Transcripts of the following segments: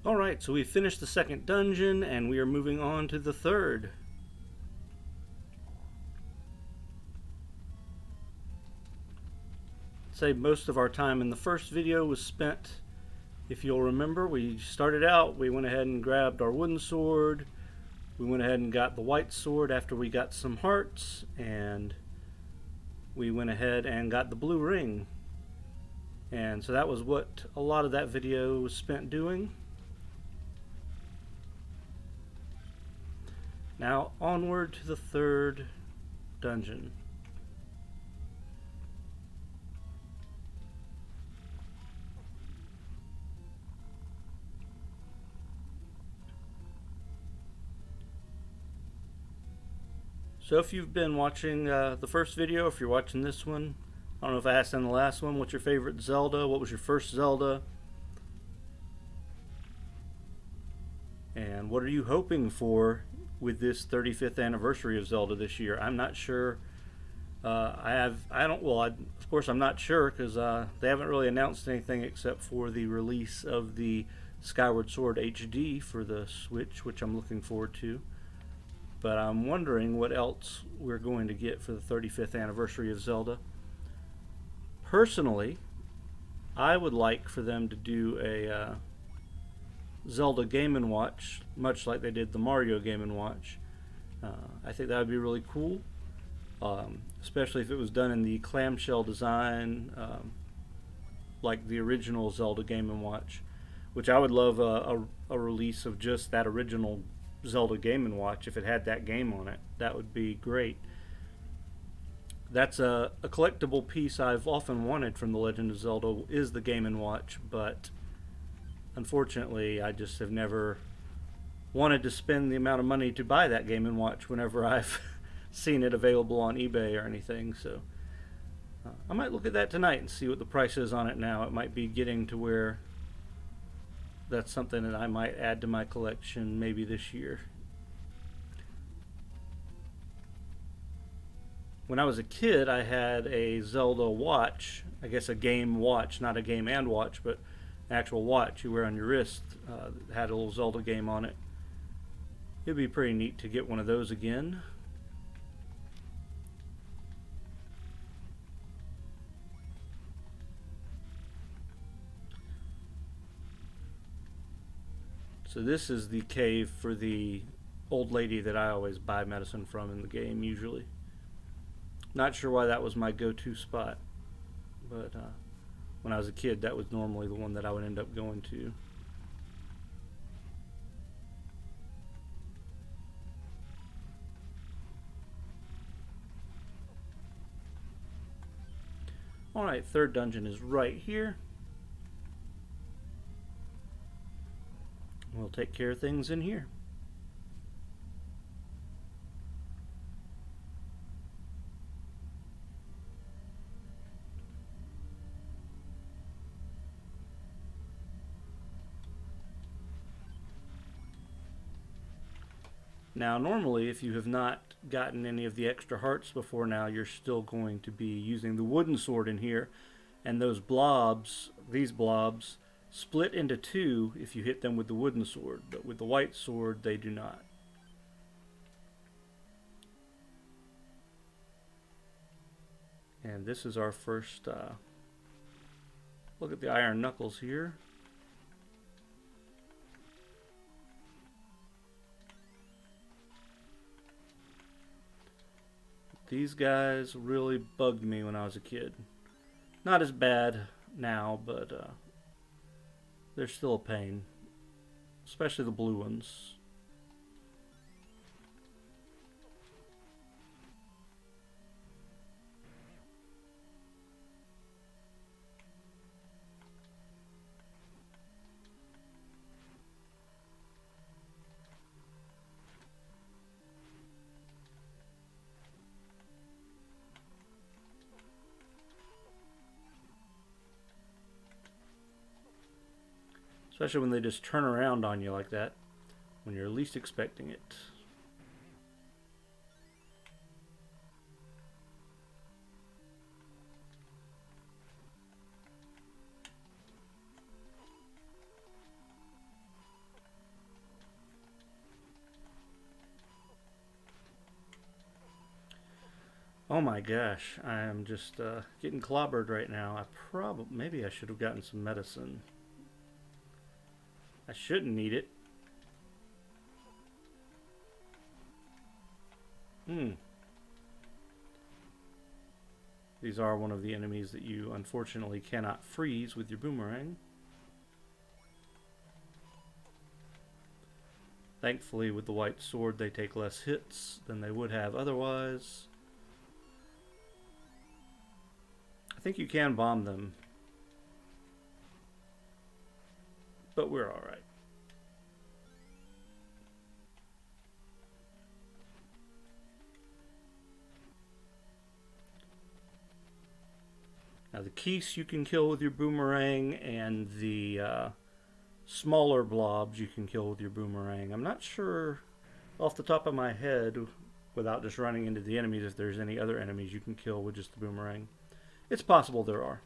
Alright, so we finished the second dungeon and we are moving on to the third. I'd say most of our time in the first video was spent, if you'll remember, we started out, we went ahead and grabbed our wooden sword, we went ahead and got the white sword after we got some hearts, and we went ahead and got the blue ring. And so that was what a lot of that video was spent doing. Now onward to the third dungeon. So if you've been watching the first video, if you're watching this one, I don't know if I asked in the last one, what's your favorite Zelda? What was your first Zelda? And what are you hoping for with this 35th anniversary of Zelda this year? I'm not sure. Of course I'm not sure because they haven't really announced anything except for the release of the Skyward Sword HD for the Switch, which I'm looking forward to. But I'm wondering what else we're going to get for the 35th anniversary of Zelda. Personally, I would like for them to do a Zelda Game & Watch, much like they did the Mario Game & Watch. I think that would be really cool, especially if it was done in the clamshell design, like the original Zelda Game & Watch, which I would love a release of just that original Zelda Game & Watch. If it had that game on it, that would be great. That's a collectible piece I've often wanted from The Legend of Zelda, is the Game & Watch, but unfortunately I just have never wanted to spend the amount of money to buy that Game & Watch whenever I've seen it available on eBay or anything. So I might look at that tonight and see what the price is on it now. It might be getting to where that's something that I might add to my collection maybe this year. When I was a kid, I had a Zelda watch, I guess a game watch, not a game and watch, but an actual watch you wear on your wrist. That had a little Zelda game on it. It'd be pretty neat to get one of those again. So this is the cave for the old lady that I always buy medicine from in the game, usually. Not sure why that was my go-to spot, but when I was a kid, that was normally the one that I would end up going to. Alright, third dungeon is right here. We'll take care of things in here. Now normally if you have not gotten any of the extra hearts before now, you're still going to be using the wooden sword in here, and those blobs, these blobs, split into two if you hit them with the wooden sword, but with the white sword they do not. And this is our first look at the iron knuckles here. These guys really bugged me when I was a kid. Not as bad now, but they're still a pain, especially the blue ones. Especially when they just turn around on you like that, when you're least expecting it. Oh my gosh, I am just getting clobbered right now. Maybe I should have gotten some medicine. I shouldn't need it. These are one of the enemies that you unfortunately cannot freeze with your boomerang. Thankfully, with the white sword, they take less hits than they would have otherwise. I think you can bomb them, but we're alright. Now the Keese you can kill with your boomerang, and the smaller blobs you can kill with your boomerang. I'm not sure off the top of my head, without just running into the enemies, if there's any other enemies you can kill with just the boomerang. It's possible there are.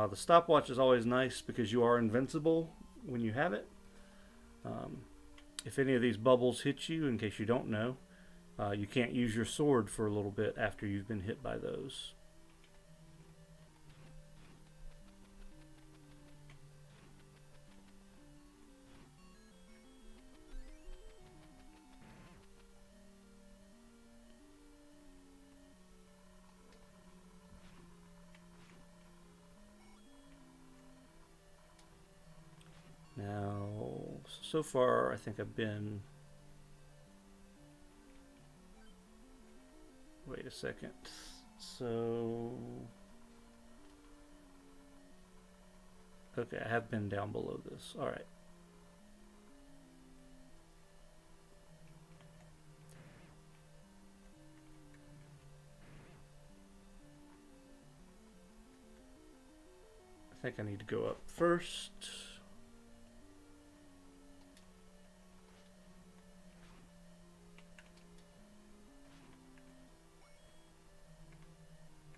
The stopwatch is always nice because you are invincible when you have it. If any of these bubbles hit you, in case you don't know, you can't use your sword for a little bit after you've been hit by those. Now, so far I think I've been... Wait a second. So... Okay, I have been down below this. Alright. I think I need to go up first.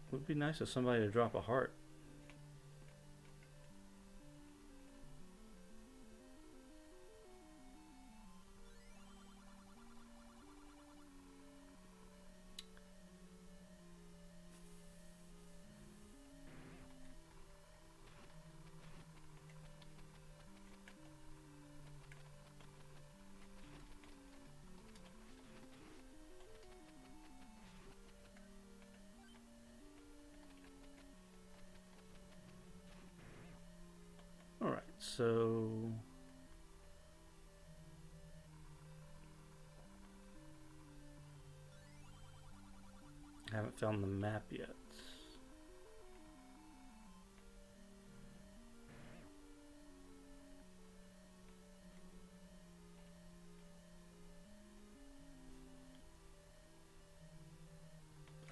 It would be nice if somebody to drop a heart. Alright, so... I haven't found the map yet.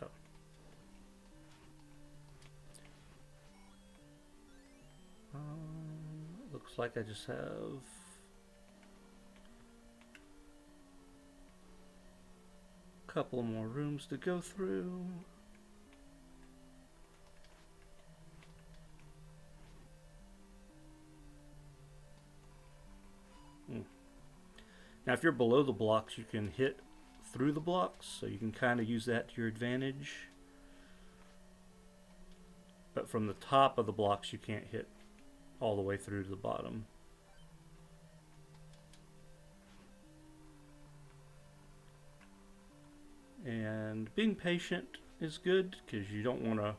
Oh. Looks like I just have a couple more rooms to go through. Now if you're below the blocks, you can hit through the blocks, so you can kind of use that to your advantage. But from the top of the blocks, you can't hit all the way through to the bottom. And being patient is good, because you don't want to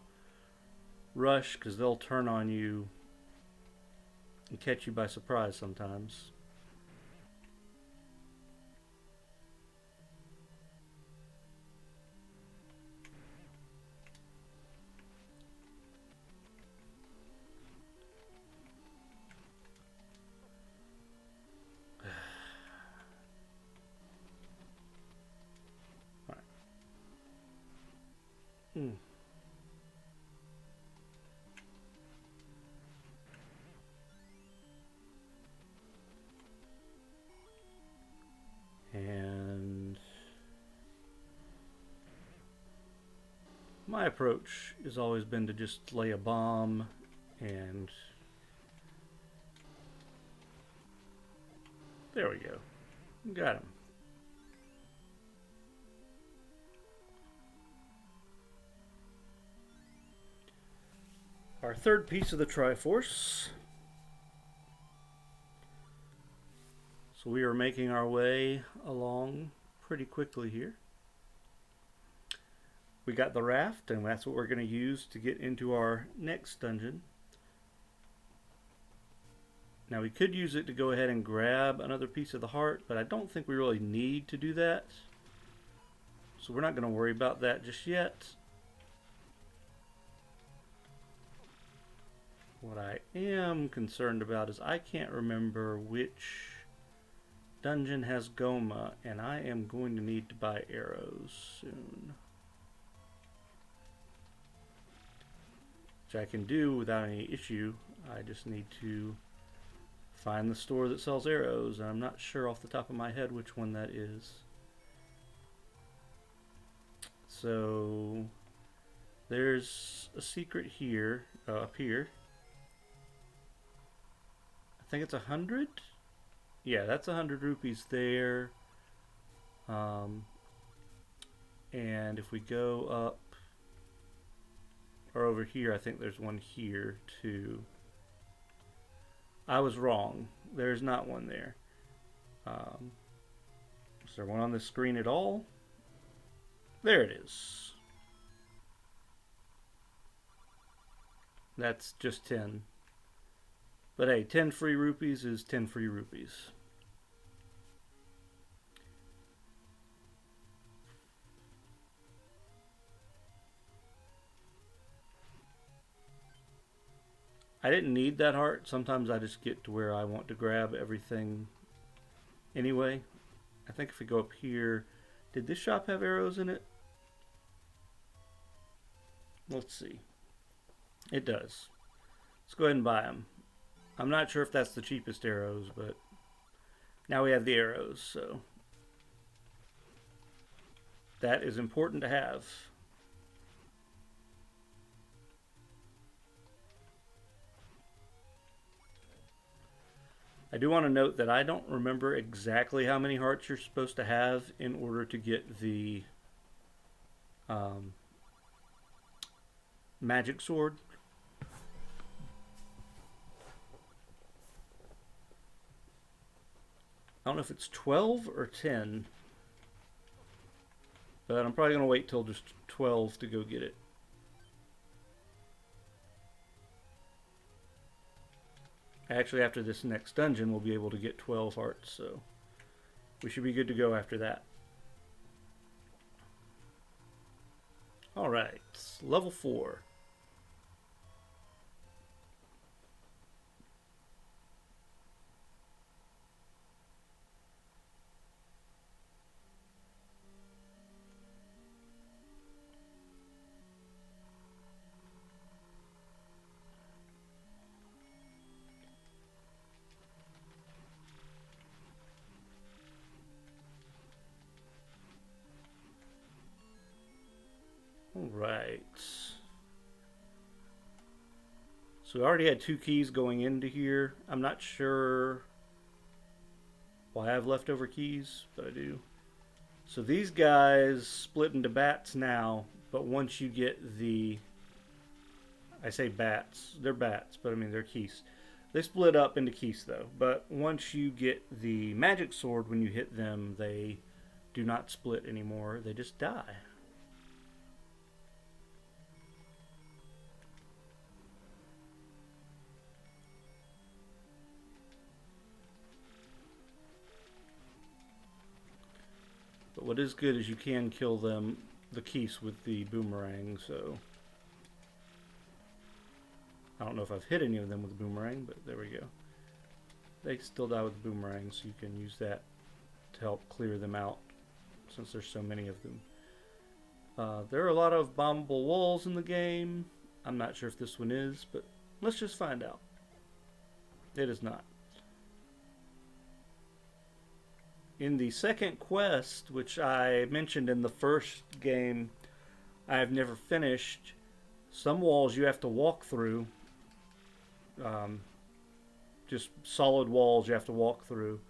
rush, because they'll turn on you and catch you by surprise sometimes. And my approach has always been to just lay a bomb and there we go. Got him. our third piece of the Triforce. So we are making our way along pretty quickly here. We got the raft, and that's what we're going to use to get into our next dungeon. Now we could use it to go ahead and grab another piece of the heart, but I don't think we really need to do that. So we're not going to worry about that just yet. What I am concerned about is I can't remember which dungeon has Goma, and I am going to need to buy arrows soon. Which I can do without any issue. I just need to find the store that sells arrows, and I'm not sure off the top of my head which one that is. So there's a secret here, up here. I think it's 100. Yeah, that's 100 rupees there. And if we go up or over here, I think there's one here too. I was wrong. There's not one there. Is there one on the screen at all? There it is. That's just 10. But hey, 10 free rupees is 10 free rupees. I didn't need that heart. Sometimes I just get to where I want to grab everything anyway. I think if we go up here, did this shop have arrows in it? Let's see. It does. Let's go ahead and buy them. I'm not sure if that's the cheapest arrows, but now we have the arrows, so that is important to have. I do want to note that I don't remember exactly how many hearts you're supposed to have in order to get the magic sword. I don't know if it's 12 or 10, but I'm probably going to wait till just 12 to go get it. Actually, after this next dungeon, we'll be able to get 12 hearts, so we should be good to go after that. Alright, level 4. Alright. So we already had 2 keys going into here. I'm not sure why I have leftover keys, but I do. So these guys split into bats now, but once you get the... I say bats. They're bats, but I mean they're keys. They split up into keys though, but once you get the magic sword, when you hit them, they do not split anymore. They just die. But what is good is you can kill them, the keys, with the boomerang, so... I don't know if I've hit any of them with the boomerang, but there we go. They still die with the boomerang, so you can use that to help clear them out, since there's so many of them. There are a lot of bombable walls in the game. I'm not sure if this one is, but let's just find out. It is not. In the second quest, which I mentioned in the first game, I have never finished. Some walls you have to walk through. Just solid walls you have to walk through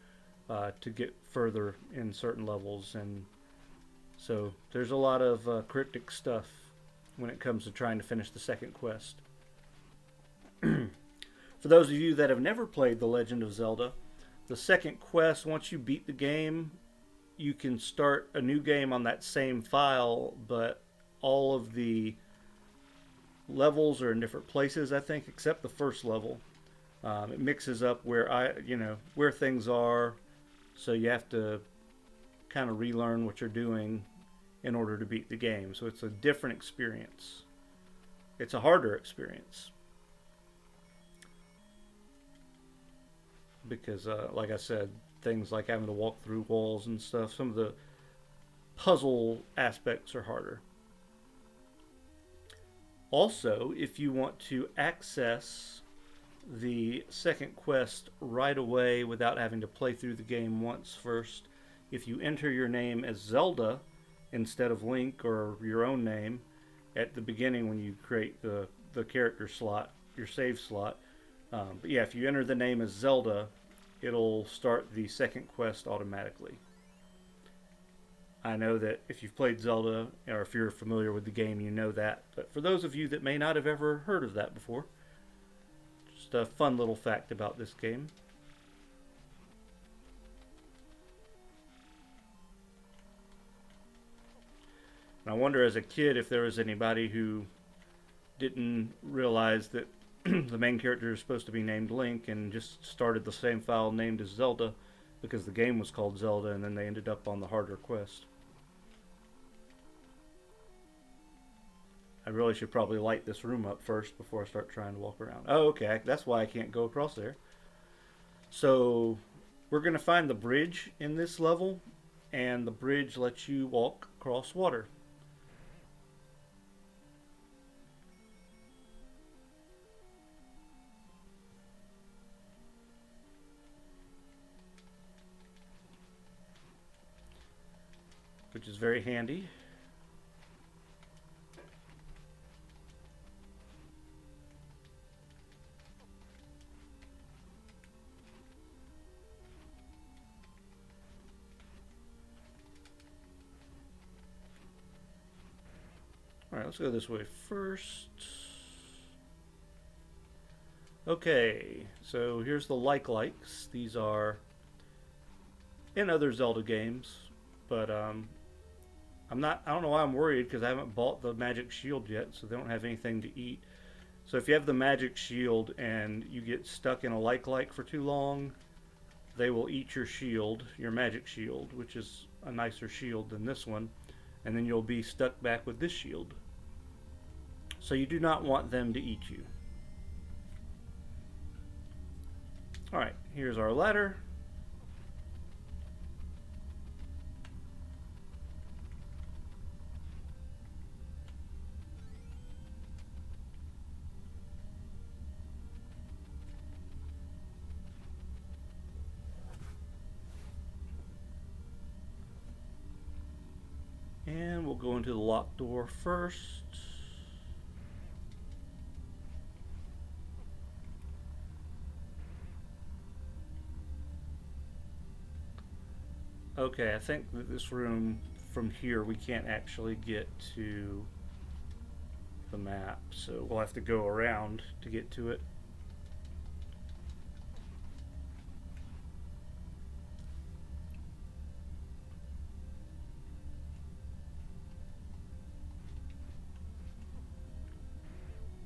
to get further in certain levels. And so there's a lot of cryptic stuff when it comes to trying to finish the second quest. For those of you that have never played The Legend of Zelda, the second quest, once you beat the game, you can start a new game on that same file, but all of the levels are in different places, I think, except the first level. It mixes up where things are, so you have to kind of relearn what you're doing in order to beat the game. So it's a different experience. It's a harder experience because, like I said, things like having to walk through walls and stuff, some of the puzzle aspects are harder. Also, if you want to access the second quest right away without having to play through the game once first, if you enter your name as Zelda instead of Link or your own name at the beginning when you create the character slot, your save slot. But yeah, if you enter the name as Zelda, it'll start the second quest automatically. I know that if you've played Zelda, or if you're familiar with the game, you know that. But for those of you that may not have ever heard of that before, just a fun little fact about this game. And I wonder as a kid if there was anybody who didn't realize that the main character is supposed to be named Link and just started the same file named as Zelda because the game was called Zelda, and then they ended up on the harder quest. I really should probably light this room up first before I start trying to walk around. Oh, okay, that's why I can't go across there. So we're going to find the bridge in this level, and the bridge lets you walk across water. Which is very handy. Alright, let's go this way first. Okay, so here's the likes. These are in other Zelda games, but I don't know why I'm worried, because I haven't bought the magic shield yet, so they don't have anything to eat. So if you have the magic shield and you get stuck in a like for too long, they will eat your shield, your magic shield, which is a nicer shield than this one, and then you'll be stuck back with this shield. So you do not want them to eat you. Alright, here's our ladder. And we'll go into the locked door first. Okay, I think that this room from here we can't actually get to the map, so we'll have to go around to get to it.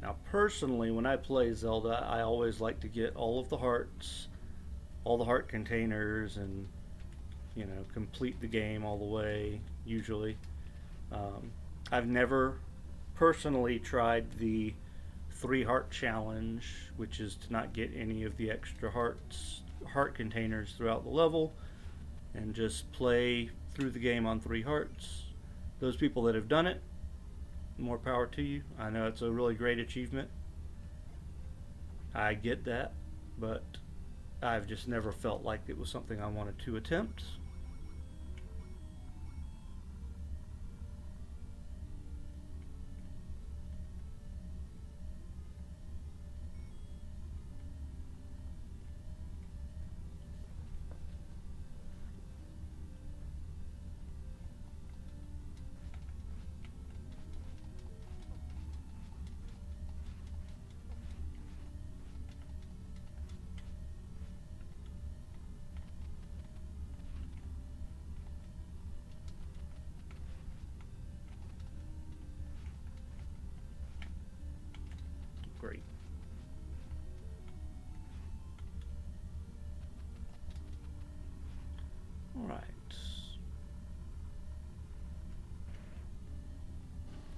Now personally, when I play Zelda, I always like to get all of the hearts, all the heart containers, and complete the game all the way, usually. I've never personally tried the 3 heart challenge, which is to not get any of the extra heart containers throughout the level, and just play through the game on 3 hearts. Those people that have done it, more power to you. I know it's a really great achievement. I get that, but I've just never felt like it was something I wanted to attempt. Great. All right.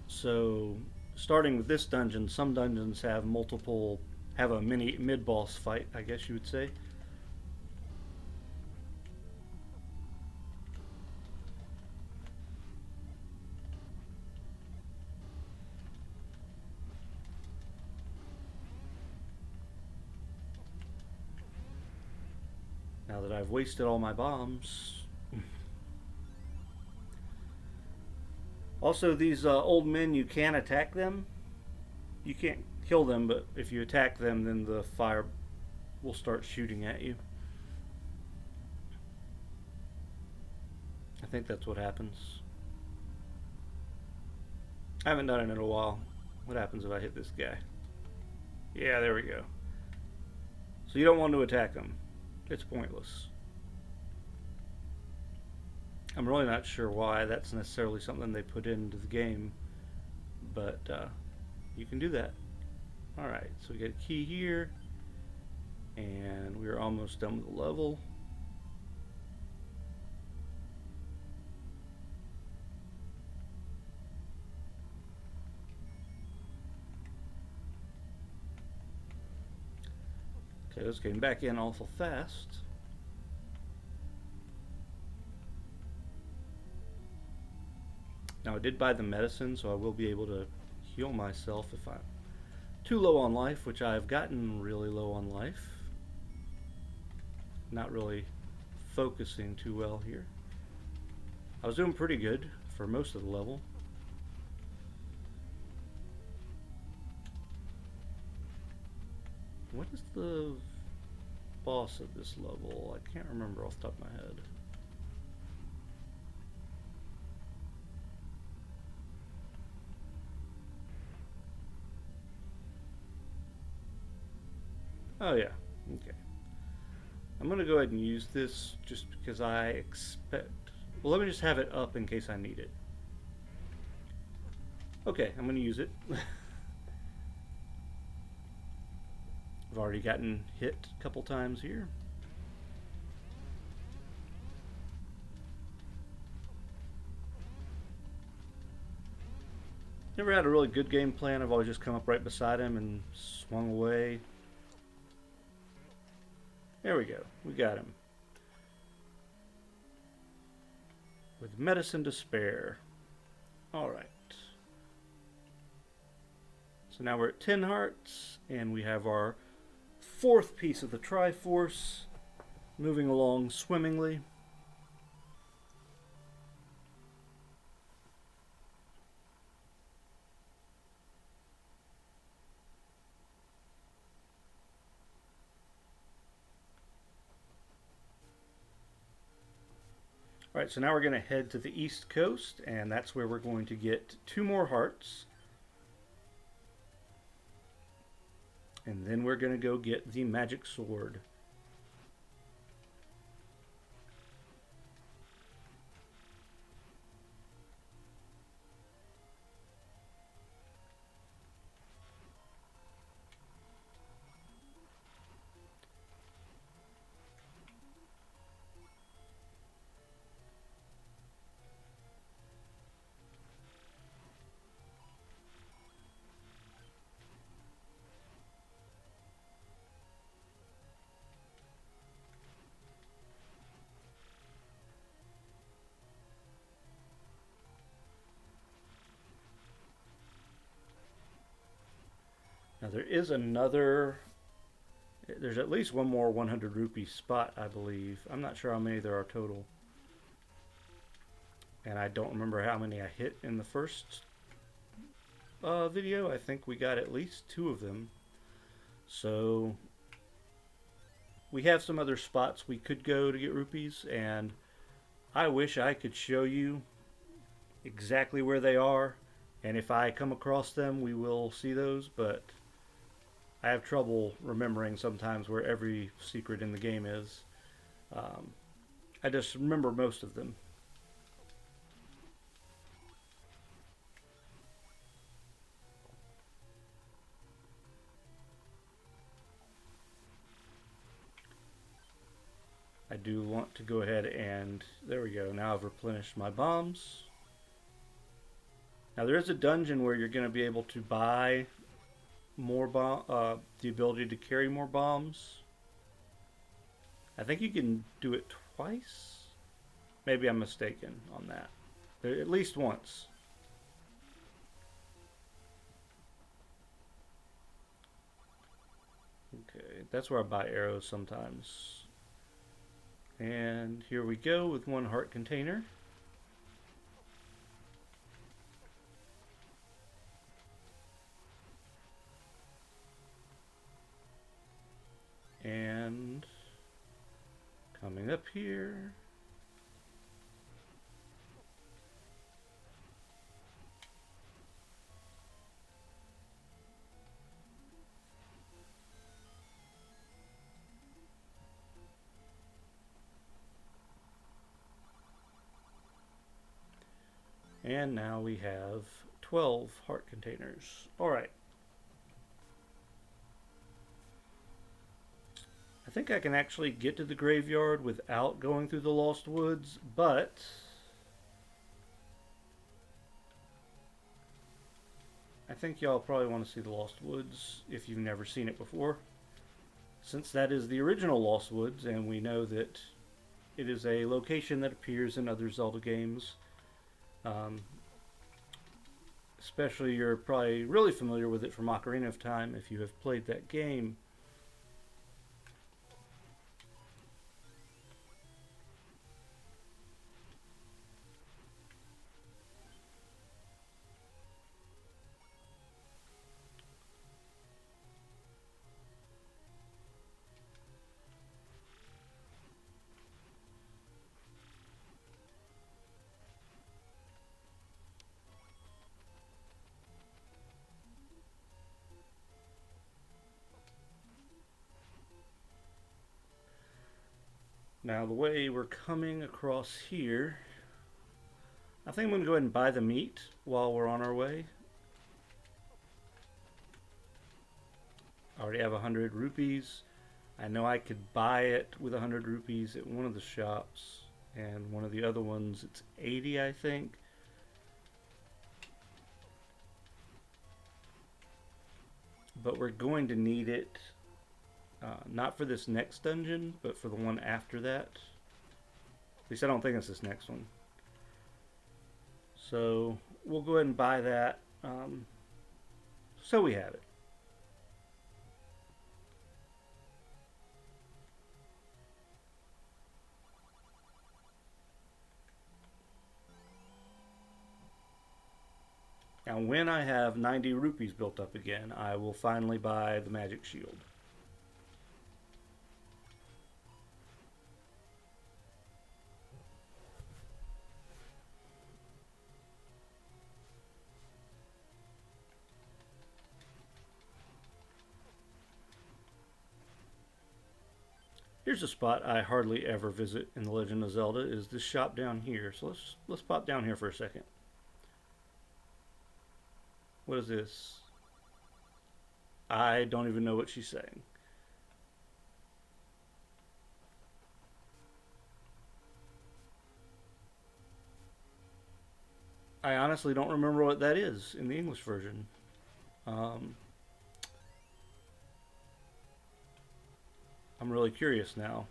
So, starting with this dungeon, some dungeons have have a mini mid-boss fight, I guess you would say. Now that I've wasted all my bombs. Also, these old men, you can attack them. You can't kill them, but if you attack them, then the fire will start shooting at you. I think that's what happens. I haven't done it in a while. What happens if I hit this guy? Yeah, there we go. So you don't want to attack him. It's pointless. I'm really not sure why that's necessarily something they put into the game, but you can do that. Alright, so we get a key here, and we're almost done with the level. Okay, let's get back in awful fast. Now I did buy the medicine, so I will be able to heal myself if I'm too low on life, which I've gotten really low on life. Not really focusing too well here. I was doing pretty good for most of the level. What is the boss of this level? I can't remember off the top of my head. Oh yeah, okay. I'm gonna go ahead and use this just because I expect... Well, let me just have it up in case I need it. Okay, I'm gonna use it. I've already gotten hit a couple times here. Never had a really good game plan. I've always just come up right beside him and swung away. There we go. We got him. With medicine to spare. Alright. So now we're at 10 hearts, and we have our fourth piece of the Triforce moving along swimmingly. Alright, so now we're going to head to the East Coast, and that's where we're going to get 2 more hearts. And then we're going to go get the magic sword. Now there is another, there's at least one more 100 rupee spot, I believe. I'm not sure how many there are total. And I don't remember how many I hit in the first video. I think we got at least 2 of them. So we have some other spots we could go to get rupees, and I wish I could show you exactly where they are. And if I come across them, we will see those, but I have trouble remembering sometimes where every secret in the game is. I just remember most of them. do want to go ahead and, there we go, now I've replenished my bombs. Now there is a dungeon where you're going to be able to buy more the ability to carry more bombs. I think you can do it twice. Maybe I'm mistaken on that. At least once. Okay, that's where I buy arrows sometimes. And here we go with one heart container. And coming up here. And now we have 12 heart containers. Alright. I think I can actually get to the graveyard without going through the Lost Woods, but I think y'all probably want to see the Lost Woods if you've never seen it before, since that is the original Lost Woods, and we know that it is a location that appears in other Zelda games. Especially, you're probably really familiar with it from Ocarina of Time if you have played that game. Now the way we're coming across here, I think I'm going to go ahead and buy the meat while we're on our way. I already have 100 rupees. I know I could buy it with 100 rupees at one of the shops, and one of the other ones it's 80, I think. But we're going to need it. Not for this next dungeon, but for the one after that. At least I don't think it's this next one. So we'll go ahead and buy that. So we have it. Now when I have 90 rupees built up again, I will finally buy the magic shield. Here's a spot I hardly ever visit in The Legend of Zelda, is this shop down here. So let's pop down here for a second. What is this? I don't even know what she's saying. I honestly don't remember what that is in the English version. I'm really curious now.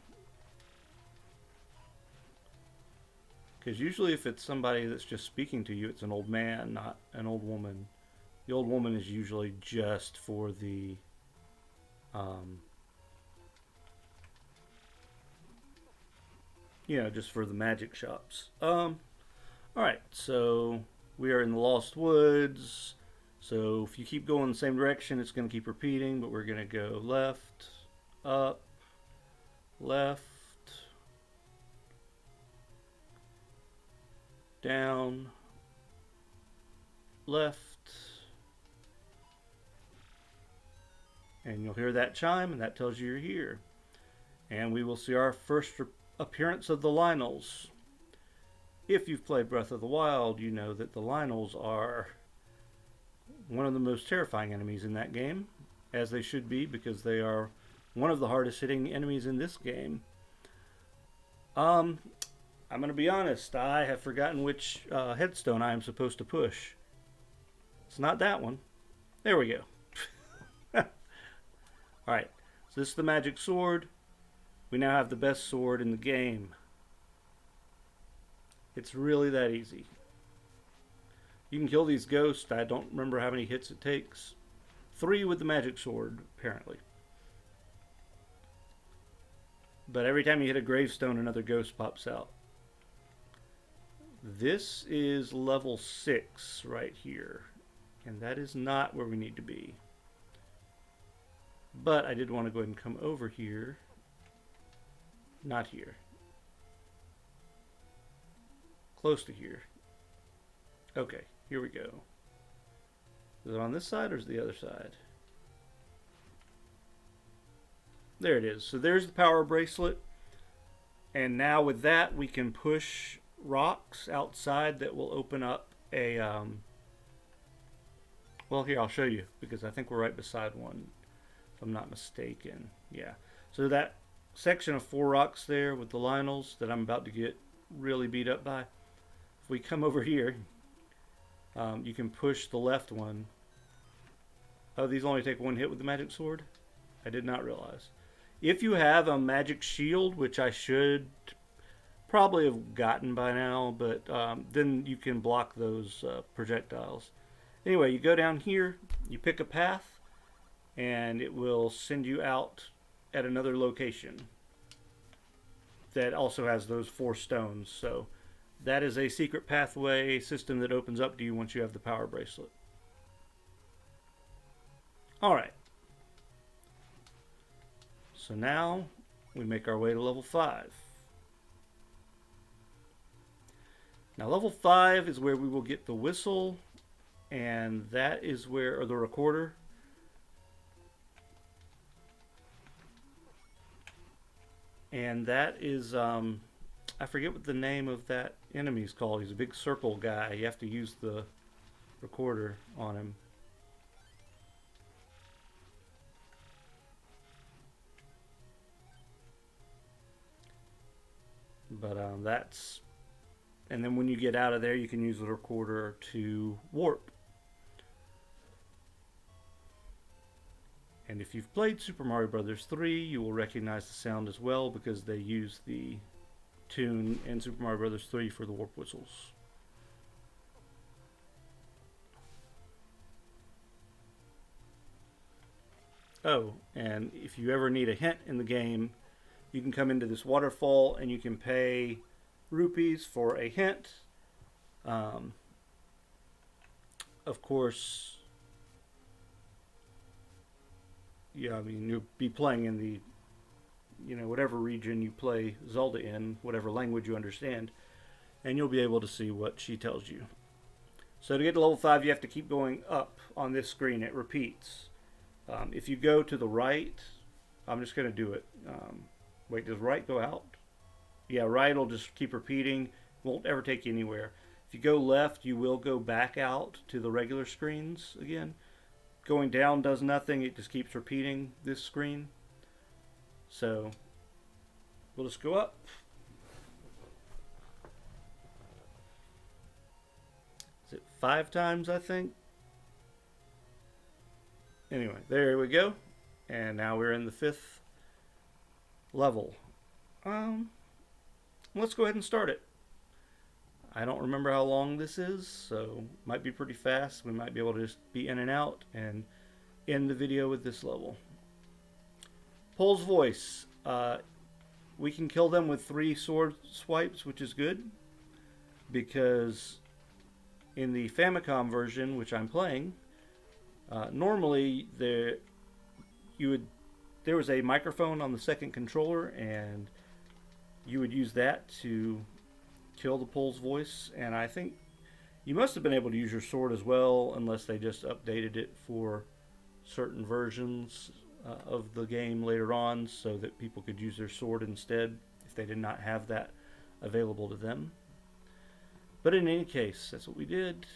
Because usually if it's somebody that's just speaking to you, it's an old man, not an old woman. The old woman is usually just for the just for the magic shops. Alright, so we are in the Lost Woods. So if you keep going the same direction, it's going to keep repeating, but we're going to go left, up, left, down, left, and you'll hear that chime, and that tells you you're here. And we will see our first appearance of the Lionels. If you've played Breath of the Wild, you know that the Lionels are one of the most terrifying enemies in that game, as they should be, because they are one of the hardest hitting enemies in this game. Um, I'm going to be honest. I have forgotten which headstone I am supposed to push. It's not that one. There we go. All right. So this is the magic sword. We now have the best sword in the game. It's really that easy. You can kill these ghosts. I don't remember how many hits it takes. 3 with the magic sword, apparently. But every time you hit a gravestone, another ghost pops out. This is level 6 right here. And that is not where we need to be. But I did want to go ahead and come over here. Not here. Close to here. Okay, here we go. Is it on this side or is it the other side? There it is. So there's the power bracelet. And now with that, we can push rocks outside that will open up a... well, here, I'll show you, because I think we're right beside one, if I'm not mistaken. Yeah. So that section of 4 rocks there with the Lionels that I'm about to get really beat up by, if we come over here, you can push the left one. Oh, these only take 1 hit with the magic sword? I did not realize. If you have a magic shield, which I should probably have gotten by now, but then you can block those projectiles. Anyway, you go down here, you pick a path, and it will send you out at another location that also has those 4 stones. So that is a secret pathway system that opens up to you once you have the power bracelet. Alright. So now we make our way to level 5. Now level 5 is where we will get the whistle, and that is where, or the recorder. And that is, I forget what the name of that enemy is called. He's a big circle guy. You have to use the recorder on him. But that's... And then when you get out of there, you can use the recorder to warp. And if you've played Super Mario Bros. 3, you will recognize the sound as well, because they use the tune in Super Mario Bros. 3 for the warp whistles. Oh, and if you ever need a hint in the game, you can come into this waterfall and you can pay rupees for a hint. Of course, yeah, I mean, you'll be playing in the, whatever region you play Zelda in, whatever language you understand, and you'll be able to see what she tells you. So to get to level 5, you have to keep going up on this screen. It repeats. If you go to the right, I'm just going to do it. Wait, does right go out? Yeah, right will just keep repeating. Won't ever take you anywhere. If you go left, you will go back out to the regular screens again. Going down does nothing. It just keeps repeating this screen. So we'll just go up. Is it 5 times, I think? Anyway, there we go. And now we're in the 5th level. Let's go ahead and start it. I don't remember how long this is, so might be pretty fast. We might be able to just be in and out and end the video with this level. Pole's voice. We can kill them with 3 sword swipes, which is good, because in the Famicom version, which I'm playing, normally there was a microphone on the second controller, and you would use that to kill the Pole's voice. And I think you must have been able to use your sword as well, unless they just updated it for certain versions of the game later on, so that people could use their sword instead if they did not have that available to them. But in any case, that's what we did.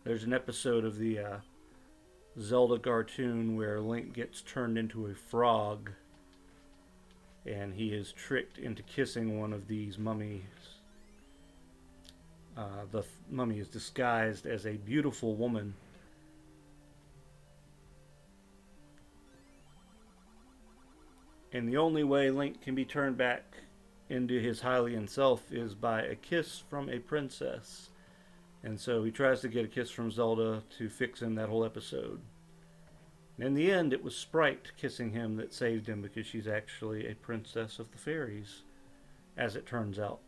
There's an episode of the Zelda cartoon where Link gets turned into a frog and he is tricked into kissing one of these mummies. The mummy is disguised as a beautiful woman. And the only way Link can be turned back into his Hylian self is by a kiss from a princess. And so he tries to get a kiss from Zelda to fix him that whole episode. And in the end, it was Sprite kissing him that saved him because she's actually a princess of the fairies, as it turns out.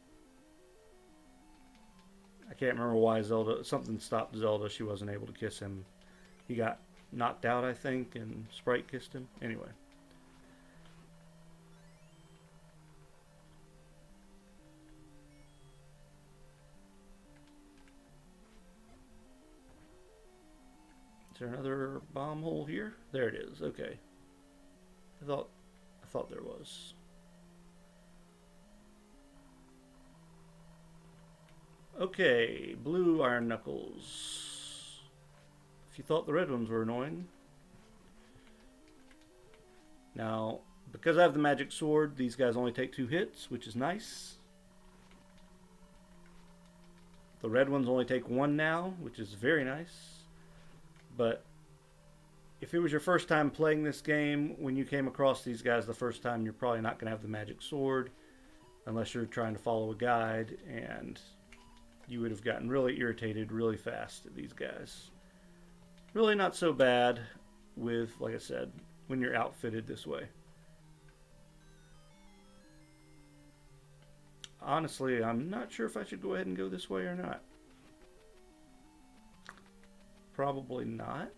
I can't remember why something stopped Zelda. She wasn't able to kiss him. He got knocked out, I think, and Sprite kissed him. Anyway. Is there another bomb hole here? There it is. Okay. I thought there was. Okay, blue iron knuckles. If you thought the red ones were annoying. Now, because I have the magic sword, these guys only take 2 hits, which is nice. The red ones only take 1 now, which is very nice. But if it was your first time playing this game, when you came across these guys the first time, you're probably not going to have the magic sword unless you're trying to follow a guide, and you would have gotten really irritated really fast at these guys. Really not so bad with, like I said, when you're outfitted this way. Honestly, I'm not sure if I should go ahead and go this way or not. Probably not.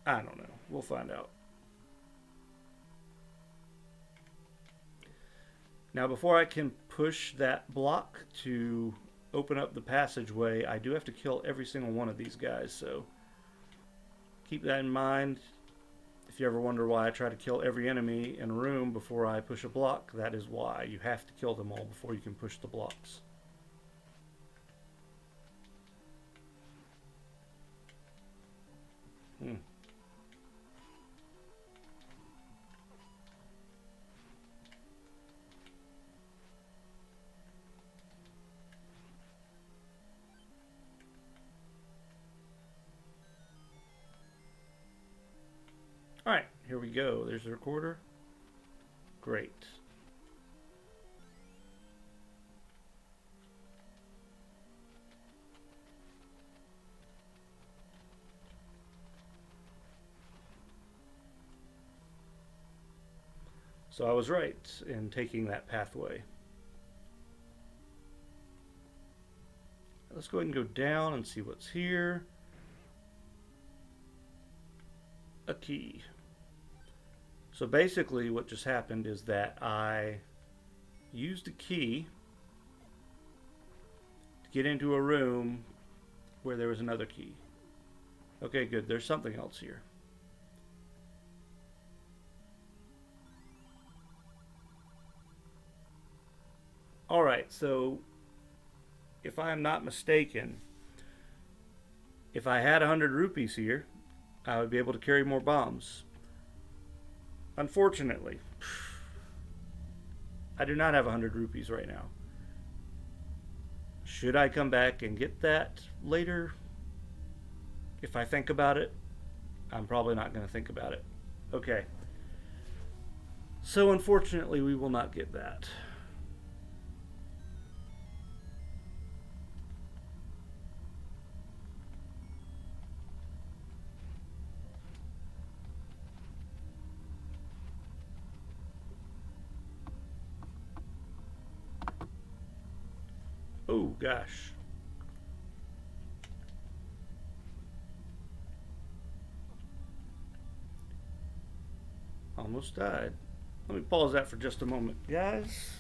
I don't know. We'll find out. Now, before I can push that block to open up the passageway, I do have to kill every single one of these guys, so keep that in mind. If you ever wonder why I try to kill every enemy in a room before I push a block, that is why. You have to kill them all before you can push the blocks. Alright, here we go. There's the recorder. Great. So I was right in taking that pathway. Let's go ahead and go down and see what's here. A key. So basically what just happened is that I used a key to get into a room where there was another key. Okay, good. There's something else here. Alright, so if I am not mistaken, if I had 100 rupees here, I would be able to carry more bombs. Unfortunately, I do not have 100 rupees right now. Should I come back and get that later? If I think about it, I'm probably not going to think about it. Okay. So unfortunately, we will not get that. Oh, gosh. Almost died. Let me pause that for just a moment, guys.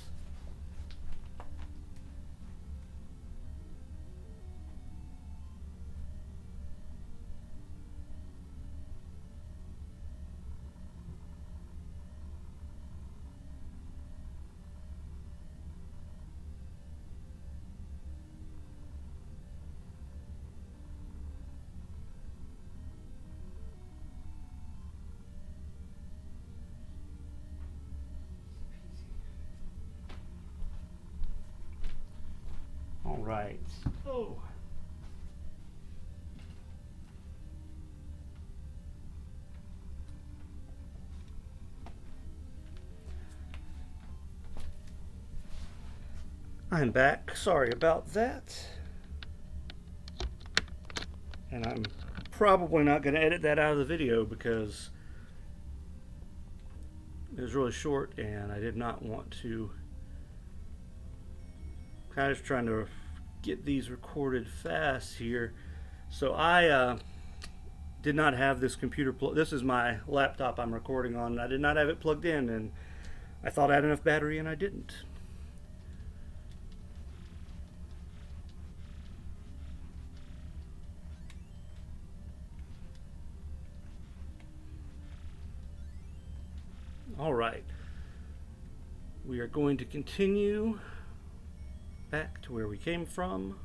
right. Oh. I'm back. Sorry about that. And I'm probably not going to edit that out of the video because it was really short and I did not want to. Kind of just trying to get these recorded fast here. So I did not have this computer this is my laptop I'm recording on. I did not have it plugged in, and I thought I had enough battery and I didn't. All right. We are going to continue back to where we came from.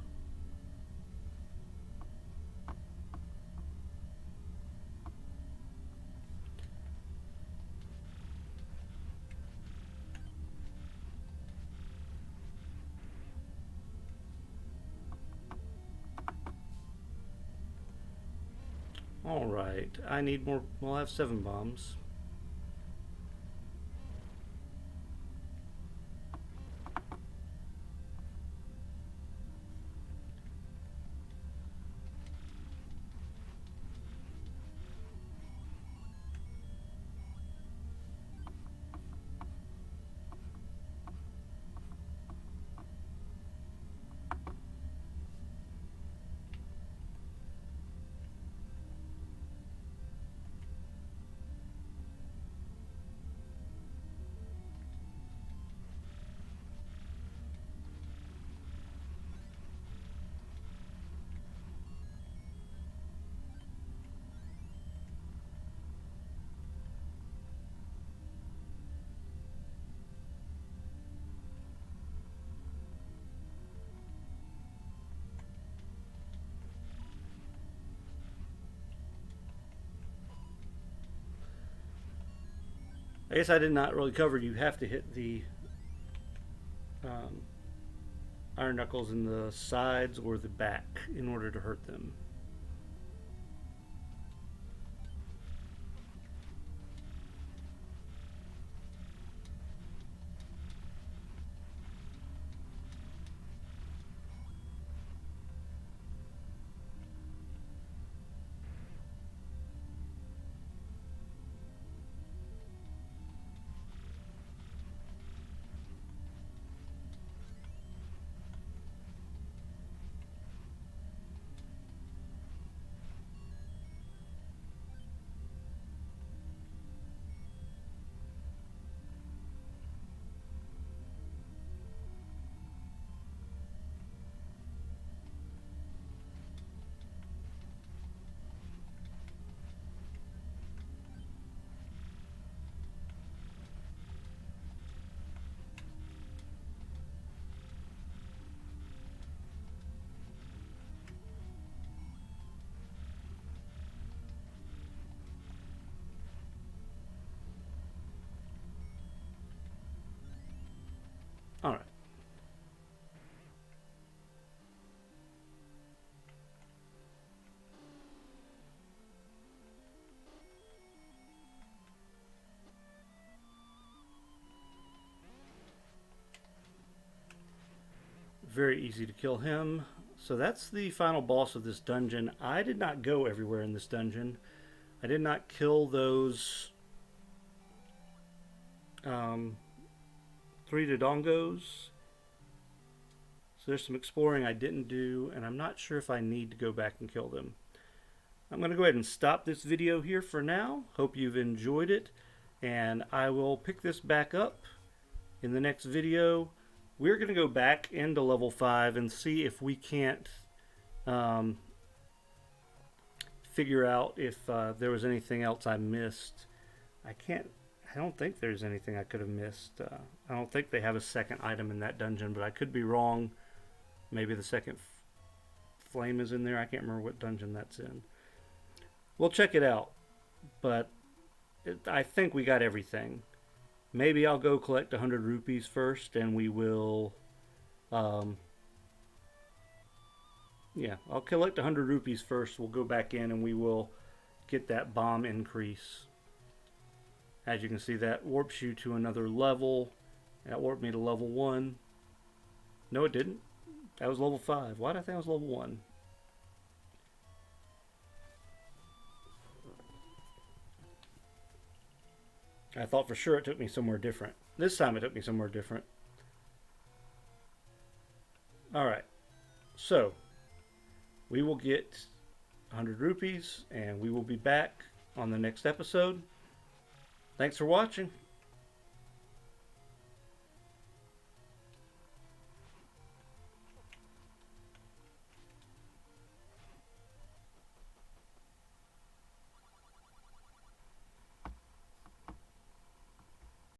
All right, I need more. Well, I have 7 bombs. I guess I did not really cover. You have to hit the iron knuckles in the sides or the back in order to hurt them. All right. Very easy to kill him. So that's the final boss of this dungeon. I did not go everywhere in this dungeon. I did not kill those 3 Dodongos. So there's some exploring I didn't do, and I'm not sure if I need to go back and kill them. I'm going to go ahead and stop this video here for now. Hope you've enjoyed it, and I will pick this back up in the next video. We're going to go back into level 5 and see if we can't figure out if there was anything else I missed. I don't think there's anything I could have missed. I don't think they have a second item in that dungeon, but I could be wrong. Maybe the second flame is in there. I can't remember what dungeon that's in. We'll check it out, but I think we got everything. Maybe I'll go collect 100 rupees first, and we will Yeah, I'll collect 100 rupees first. We'll go back in and we will get that bomb increase. As you can see, that warps you to another level. That warped me to level 1. No, it didn't. That was level 5. Why did I think it was level 1? I thought for sure it took me somewhere different. This time it took me somewhere different. Alright, so we will get 100 rupees and we will be back on the next episode. Thanks for watching.